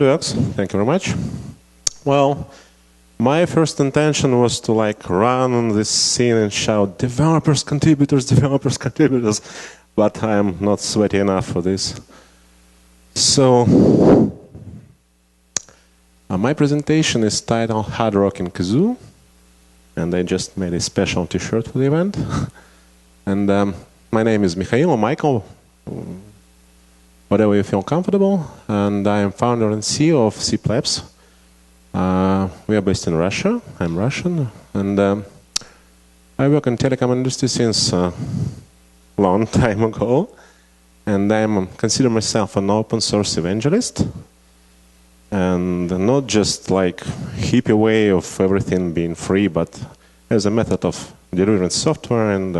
it works. Thank you very much. Well, my first intention was to run on this scene and shout, developers, contributors, but I'm not sweaty enough for this. So, my presentation is titled Hard Rock in Kazoo, and I just made a special t-shirt for the event. And my name is Mikhail, or Michael, whatever you feel comfortable, and I am founder and CEO of SIPLABS. We are based in Russia. I'm Russian, and I work in telecom industry since a long time ago, and I consider myself an open source evangelist, and not just hippie way of everything being free, but as a method of delivering software and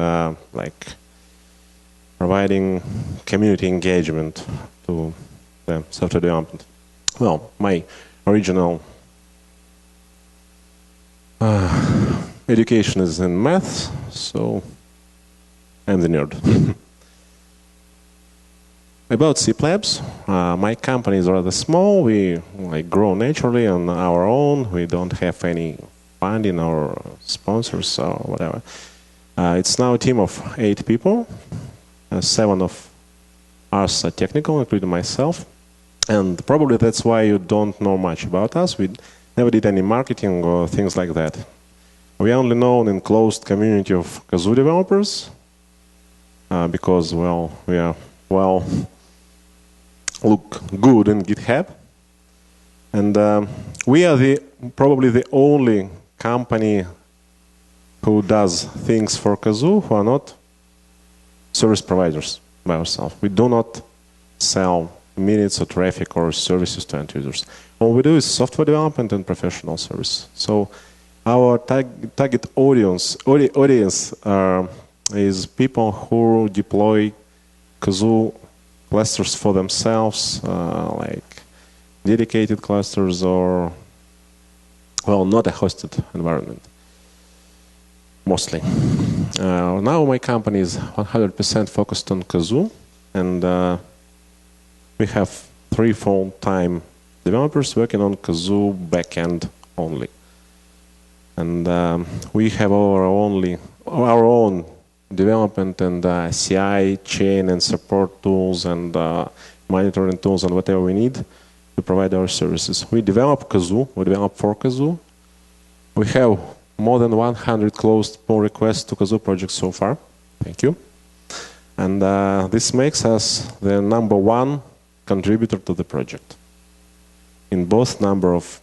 providing community engagement to the software development. Well, my original education is in math, so I'm the nerd. About SIPLABS, my company is rather small. We grow naturally on our own. We don't have any funding or sponsors or whatever. It's now a team of 8 people. 7 of us are technical, including myself. And probably that's why you don't know much about us. We never did any marketing or things like that. We are only known in closed community of Kazoo developers because, well, we are, look good in GitHub. And we are probably the only company who does things for Kazoo who are not service providers by ourselves. We do not sell minutes of traffic or services to end users. All we do is software development and professional service. So our target audience is people who deploy Kazoo clusters for themselves, like dedicated clusters or, well, not a hosted environment, mostly. Now my company is 100% focused on Kazoo, and we have 3 full-time developers working on Kazoo backend only. And we have our own development and CI chain and support tools and monitoring tools and whatever we need to provide our services. We develop Kazoo. We develop for Kazoo. We have more than 100 closed pull requests to Kazoo projects so far. Thank you. And this makes us the #1 contributor to the project in both number of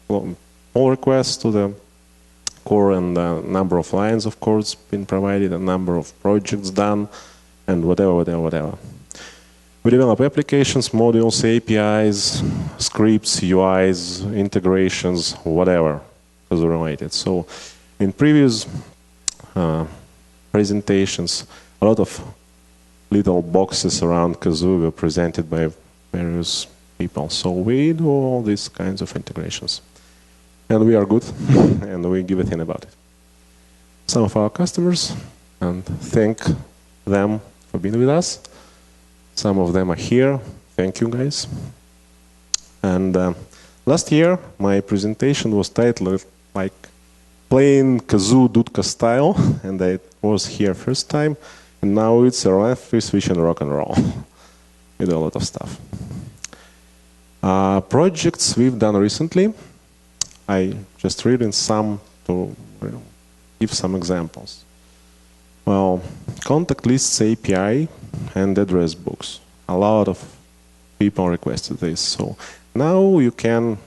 pull requests to the core and number of lines of codes being provided, a number of projects done, and whatever. We develop applications, modules, APIs, scripts, UIs, integrations, whatever is related. So in previous presentations, a lot of little boxes around Kazoo were presented by various people. So we do all these kinds of integrations. And we are good, and we give a thing about it. Some of our customers, and thank them for being with us. Some of them are here. Thank you, guys. And last year, my presentation was titled playing Kazoo Dudka style, and I was here first time. And now it's a free switch and rock and roll. We do a lot of stuff. Projects we've done recently. I just read in some to give some examples. Well, contact lists API and address books. A lot of people requested this. So now you can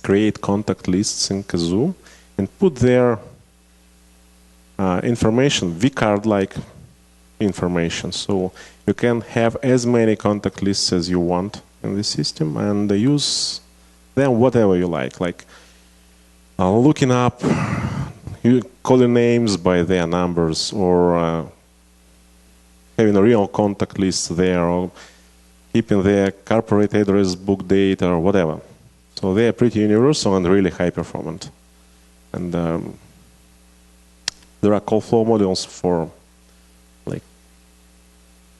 create contact lists in Kazoo and put their information, vCard-like information. So you can have as many contact lists as you want in the system and use them whatever you like looking up, calling names by their numbers, or having a real contact list there, or keeping their corporate address book data, or whatever. So they are pretty universal and really high performant. And there are call flow modules for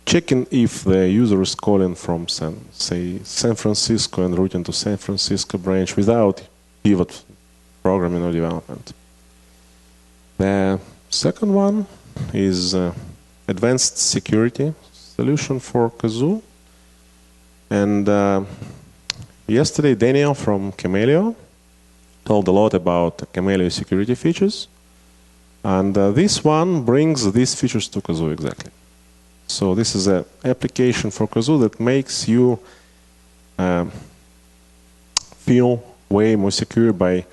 checking if the user is calling from, say, San Francisco and routing to San Francisco branch without pivot programming or development. The second one is advanced security solution for Kazoo. And yesterday, Daniel from Camelio told a lot about Camelio security features. And this one brings these features to Kazoo exactly. So this is an application for Kazoo that makes you feel way more secure by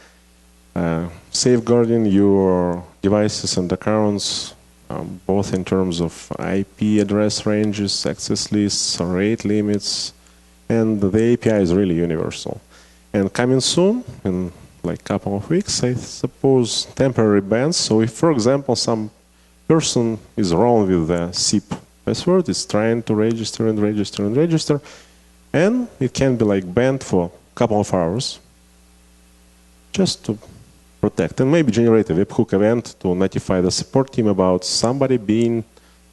safeguarding your devices and accounts, both in terms of IP address ranges, access lists, rate limits, and the API is really universal. And coming soon, in like a couple of weeks, I suppose, temporary bans. So if, for example, some person is wrong with the SIP password, is trying to register and register and register, and it can be like banned for a couple of hours, just to protect, and maybe generate a webhook event to notify the support team about somebody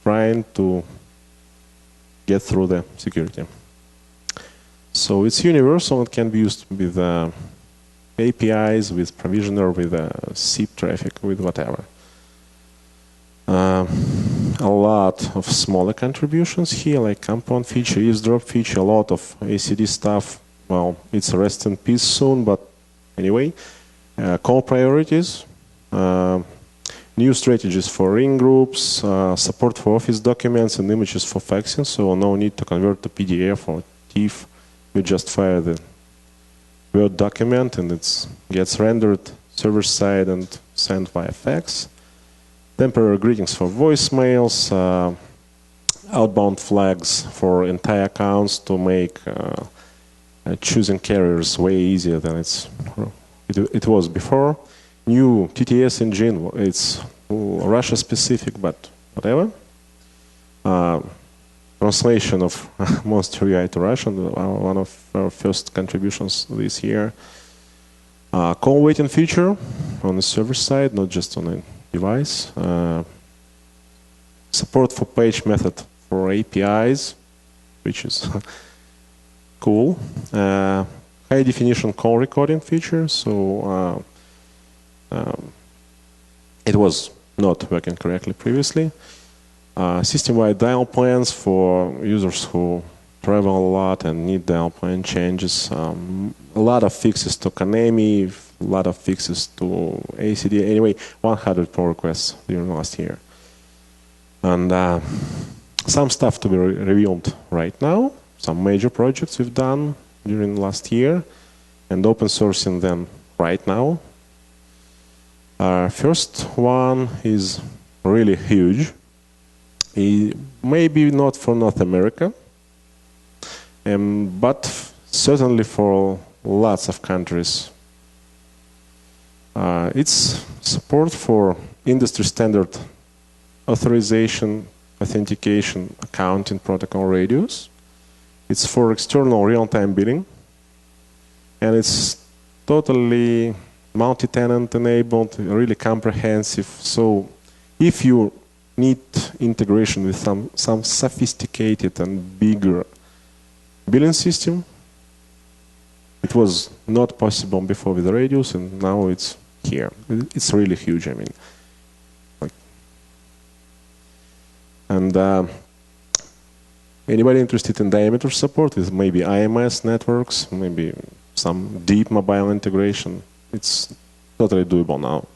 trying to get through the security. So it's universal. It can be used with APIs, with provisioner, with SIP traffic, with whatever. A lot of smaller contributions here, like compound feature, eavesdrop feature, a lot of ACD stuff. Well, it's a rest in peace soon, but anyway. Call priorities, new strategies for ring groups, support for Office documents and images for faxing, so no need to convert to PDF or TIFF. You just fire the Word document and it gets rendered server side and sent via fax. Temporary greetings for voicemails, outbound flags for entire accounts to make choosing carriers way easier than it was before. New TTS engine, it's Russia specific, but whatever. Translation of Monster UI to Russian, one of our first contributions this year. Call waiting feature on the server side, not just on a device. Support for page method for APIs, which is cool. High definition call recording feature, so it was not working correctly previously. System-wide dial plans for users who travel a lot and need dial plan changes. A lot of fixes to Kanemi, a lot of fixes to ACD. Anyway, 100 pull requests during last year. And some stuff to be revealed right now. Some major projects we've done during last year and open sourcing them right now. First one is really huge. Maybe not for North America, but certainly for lots of countries. It's support for industry standard authorization, authentication, accounting protocol radios. It's for external real-time billing, and it's totally multi-tenant enabled, really comprehensive. So if you need integration with some sophisticated and bigger billing system, it was not possible before with the radios, and now it's here. It's really huge, I mean. And anybody interested in diameter support with maybe IMS networks, maybe some deep mobile integration, it's totally doable now.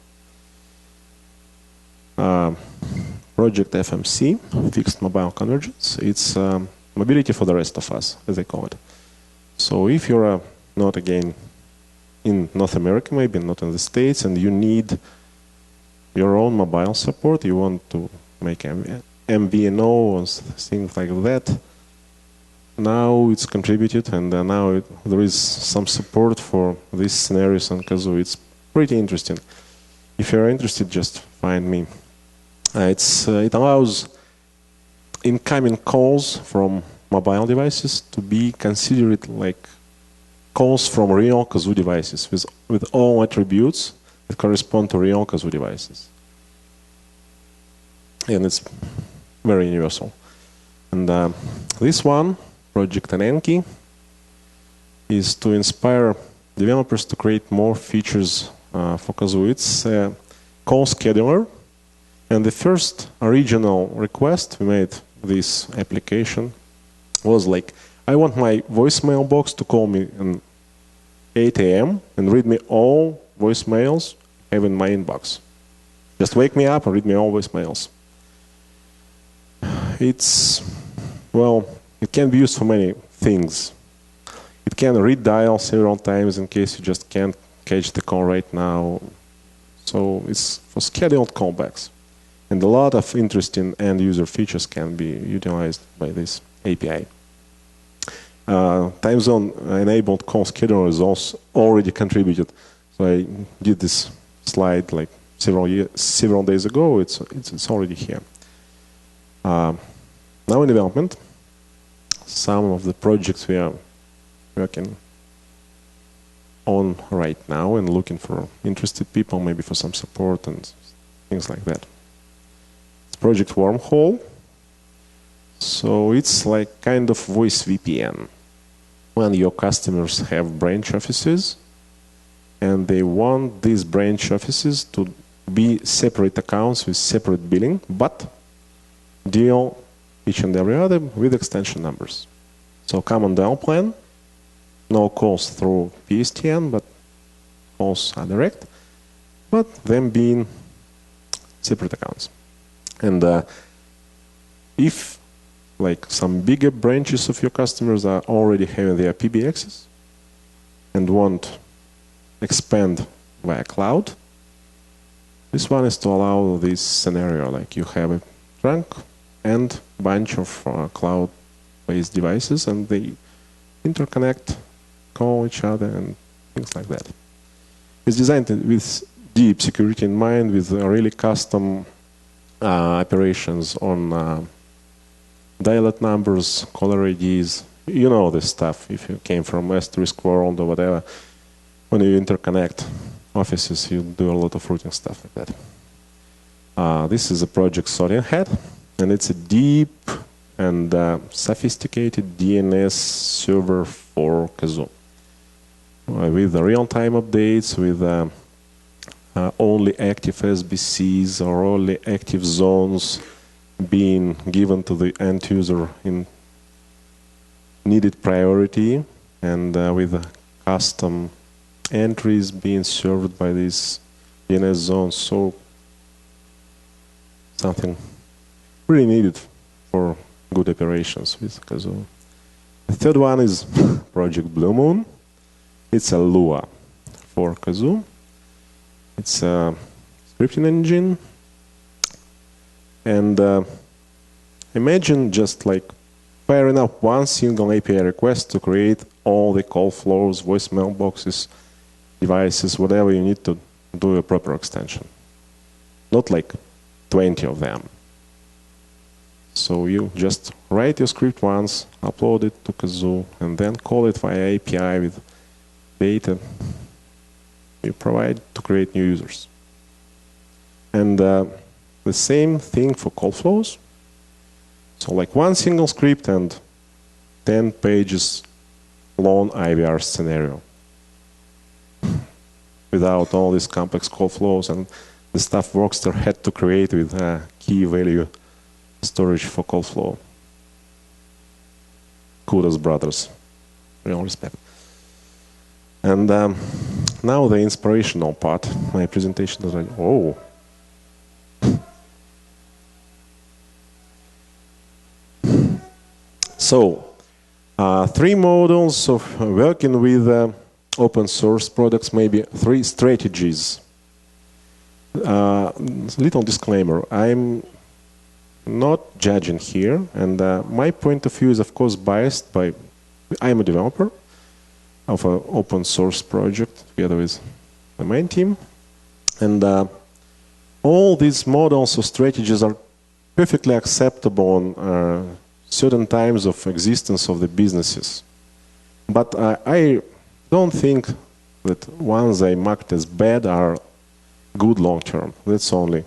Project FMC, Fixed Mobile Convergence, it's mobility for the rest of us, as they call it. So if you're not, again, in North America, maybe not in the States, and you need your own mobile support, you want to make MVNO or things like that, now it's contributed, and now there is some support for these scenarios on Kazoo. It's pretty interesting. If you're interested, just find me. It allows incoming calls from mobile devices to be considered like calls from real Kazoo devices with all attributes that correspond to real Kazoo devices. And it's very universal. And this one, Project Anenki, is to inspire developers to create more features for Kazoo. It's a call scheduler. And the first original request we made this application was like, I want my voicemail box to call me at 8 a.m. and read me all voicemails I have in my inbox. Just wake me up and read me all voicemails. Well, it can be used for many things. It can redial several times in case you just can't catch the call right now. So it's for scheduled callbacks. And a lot of interesting end-user features can be utilized by this API. Time zone-enabled call scheduler is also already contributed. So I did this slide like several days ago. It's already here. Now in development, some of the projects we are working on right now and looking for interested people, maybe for some support and things like that. It's Project Wormhole. So it's like kind of voice VPN. When your customers have branch offices and they want these branch offices to be separate accounts with separate billing, but deal each and every other with extension numbers. So common dial plan, no calls through PSTN, but calls are direct, but them being separate accounts. And if like some bigger branches of your customers are already having their PBXs and want expand via cloud, this one is to allow this scenario, like you have a trunk and bunch of cloud-based devices, and they interconnect, call each other, and things like that. It's designed with deep security in mind, with really custom operations on dial-out numbers, caller IDs. You know this stuff if you came from asterisk world or whatever. When you interconnect offices, you do a lot of routing stuff like that. This is a project Sodian Head. And it's a deep and sophisticated DNS server for Kazoo. With real-time updates, with only active SBCs or only active zones being given to the end user in needed priority, and with custom entries being served by these DNS zones. So something really needed for good operations with Kazoo. The third one is Project Blue Moon. It's a Lua for Kazoo. It's a scripting engine. And imagine just like firing up one single API request to create all the call flows, voicemail boxes, devices, whatever you need to do a proper extension. Not like 20 of them. So you just write your script once, upload it to Kazoo, and then call it via API with data you provide to create new users. And the same thing for call flows. So like one single script and 10 pages long IVR scenario without all these complex call flows and the stuff Workster had to create with key value storage for call flow. Kudos, brothers. Real respect. And now the inspirational part. My presentation is like, oh. So, 3 models of working with open source products, maybe 3 strategies. Little disclaimer, I'm not judging here, and my point of view is of course biased by, I'm a developer of an open source project together with the main team, and all these models or strategies are perfectly acceptable on certain times of existence of the businesses. But I don't think that ones I marked as bad are good long term. That's the only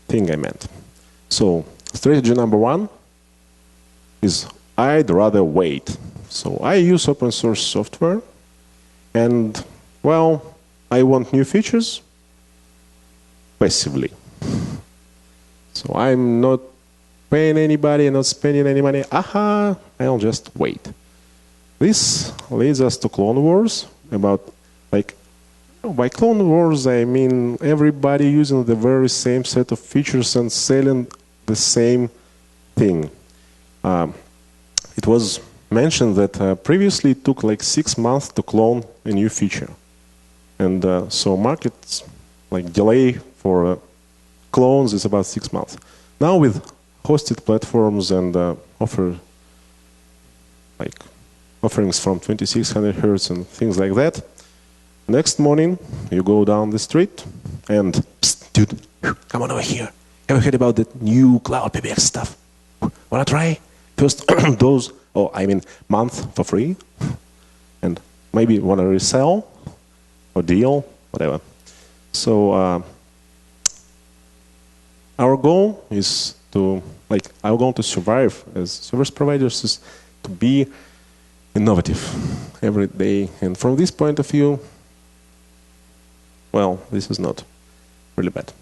thing I meant. So, strategy number 1, is I'd rather wait. So I use open source software, and well, I want new features passively. So I'm not paying anybody, not spending any money. Aha, I'll just wait. This leads us to Clone Wars. About, like, by Clone Wars I mean everybody using the very same set of features and selling the same thing. It was mentioned that previously it took like 6 months to clone a new feature. And so markets like delay for clones is about 6 months. Now with hosted platforms and offerings from 2600 Hz and things like that, next morning you go down the street and, psst, dude, come on over here. Have you heard about the new cloud PBX stuff? Wanna try? First those, month for free, and maybe wanna resell or deal, whatever. So our goal is to, our goal to survive as service providers is to be innovative every day. And from this point of view, well, this is not really bad.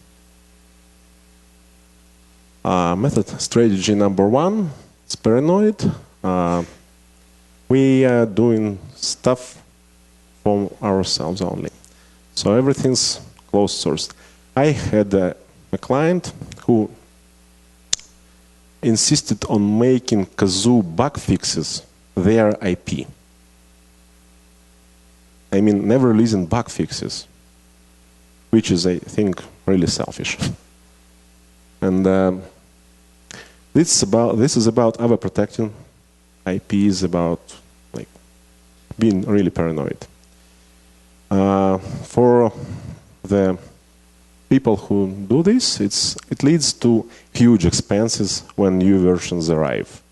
Method strategy number 1, it's paranoid. We are doing stuff for ourselves only. So everything's closed sourced. I had a client who insisted on making Kazoo bug fixes their IP. I mean, never releasing bug fixes, which is, I think, really selfish. And this is about overprotecting IPs, about being really paranoid. For the people who do this, it leads to huge expenses when new versions arrive.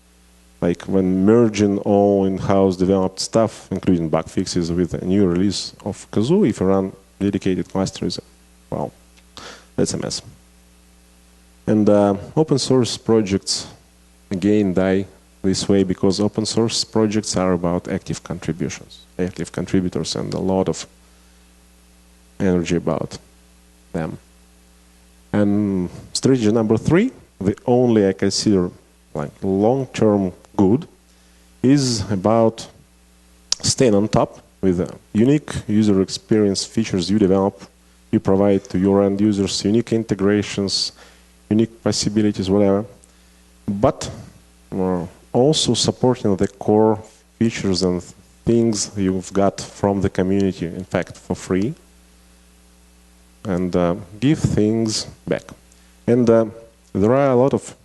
Like when merging all in-house developed stuff, including bug fixes, with a new release of Kazoo, if you run dedicated clusters, well, that's a mess. And open source projects, again, die this way because open source projects are about active contributions, active contributors, and a lot of energy about them. And strategy number 3, the only I consider long-term good, is about staying on top with unique user experience features you develop, you provide to your end users, unique integrations, unique possibilities, whatever. But also supporting the core features and things you've got from the community, in fact, for free. And give things back. And there are a lot of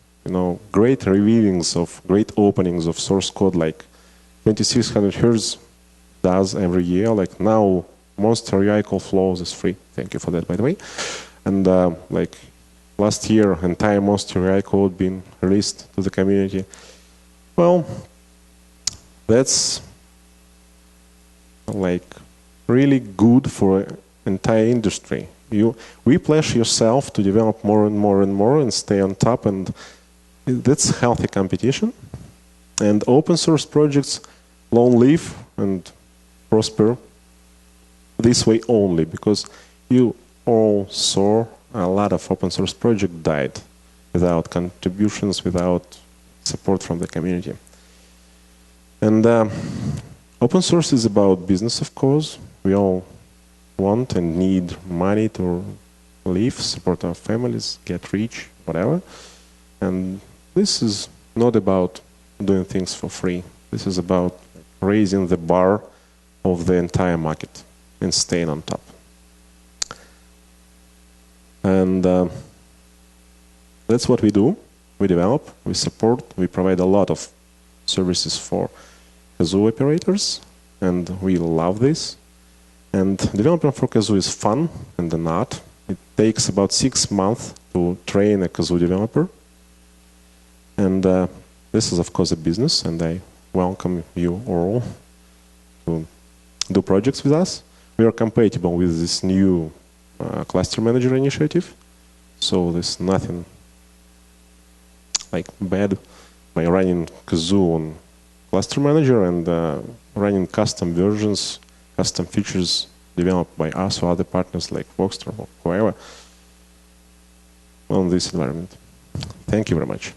great revealings of great openings of source code, like 2600 Hz does every year. Like now, Monster UI call flows is free. Thank you for that, by the way. And last year, entire Monster UI code being released to the community. Well, that's really good for entire industry. Whiplash yourself to develop more and more and more and stay on top, and that's healthy competition. And open source projects long live and prosper this way only, because you all saw a lot of open source projects died without contributions, without support from the community. And open source is about business, of course. We all want and need money to live, support our families, get rich, whatever. And this is not about doing things for free. This is about raising the bar of the entire market and staying on top. And that's what we do. We develop, we support, we provide a lot of services for Kazoo operators, and we love this. And development for Kazoo is fun and an art. It takes about 6 months to train a Kazoo developer. And this is, of course, a business, and I welcome you all to do projects with us. We are compatible with this new cluster manager initiative, so there's nothing bad by running Kazoo on Cluster Manager and running custom versions, custom features developed by us or other partners like Voxtra or whoever on this environment. Thank you very much.